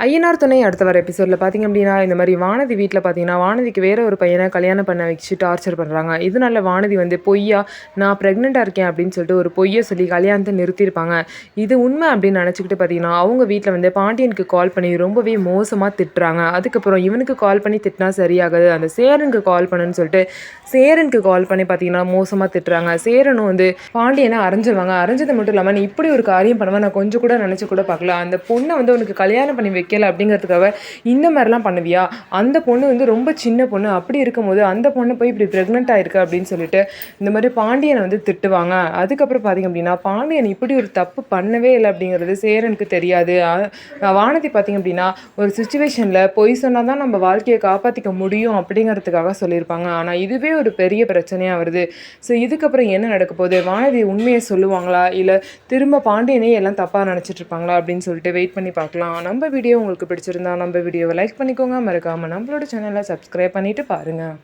ஐயனார் துணை அடுத்த வர எபிசோடில் பார்த்திங்க அப்படின்னா இந்த மாதிரி வானதி வீட்டில் பார்த்தீங்கன்னா வானதிக்கு வேறு ஒரு பையனை கல்யாணம் பண்ண வச்சு டார்ச்சர் பண்ணுறாங்க. இதனால வானதி வந்து பொய்யா நான் ப்ரெக்னெண்ட்டாக இருக்கேன் அப்படின்னு சொல்லிட்டு ஒரு பொய்யை சொல்லி கல்யாணத்தை நிறுத்தியிருப்பாங்க. இது உண்மை அப்படின்னு நினச்சிக்கிட்டு பார்த்தீங்கன்னா அவங்க வீட்டில் வந்து பாண்டியனுக்கு கால் பண்ணி ரொம்பவே மோசமாக திட்டுறாங்க. அதுக்கப்புறம் இவனுக்கு கால் பண்ணி திட்டினா சரியாகுது, அந்த சேரனுக்கு கால் பண்ணுன்னு சொல்லிட்டு சேரனுக்கு கால் பண்ணி பார்த்தீங்கன்னா மோசமாக திட்டுறாங்க. சேரனும் வந்து பாண்டியனை அரைஞ்சிருவாங்க. அரைஞ்சது மட்டும் இல்லாமல் நீ இப்படி ஒரு காரியம் பண்ணுவேன் நான் கொஞ்சம் கூட நினச்சி கூட பார்க்கல, அந்த பொண்ணை வந்து உனக்கு கல்யாணம் பண்ணி வைக்கல அப்படிங்கிறதுக்காக இந்த மாதிரிலாம் பண்ணுவியா, அந்த பொண்ணு வந்து ரொம்ப சின்ன பொண்ணு, அப்படி இருக்கும்போது அந்த பொண்ணு போய் இப்படி ப்ரெக்னென்ட் ஆயிருக்கு அப்படின்னு சொல்லிட்டு இந்த மாதிரி பாண்டியனை வந்து திட்டுவாங்க. அதுக்கப்புறம் பார்த்திங்க அப்படின்னா பாண்டியன் இப்படி ஒரு தப்பு பண்ணவே இல்லை அப்படிங்கிறது சேரனுக்கு தெரியாது. வானதி பார்த்திங்க அப்படின்னா ஒரு சுச்சுவேஷனில் பொய் சொன்னால் தான் நம்ம வாழ்க்கையை காப்பாற்றிக்க முடியும் அப்படிங்கிறதுக்காக சொல்லியிருப்பாங்க. ஆனால் இதுவே ஒரு பெரிய பிரச்சனையாக வருது. ஸோ இதுக்கப்புறம் என்ன நடக்க போகுது, வானதி உண்மையை சொல்லுவாங்களா இல்லை திரும்ப பாண்டியனே எல்லாம் தப்பாக நினச்சிட்டு இருப்பாங்களா அப்படின்னு சொல்லிட்டு வெயிட் பண்ணி பார்க்கலாம். நம்ம வீடியோ உங்களுக்கு பிடிச்சிருந்தா நம்ம வீடியோவை லைக் பண்ணிக்கோங்க, மறக்காமல் நம்மளோட சேனலை சப்ஸ்கிரைப் பண்ணிவிட்டு பாருங்கள்.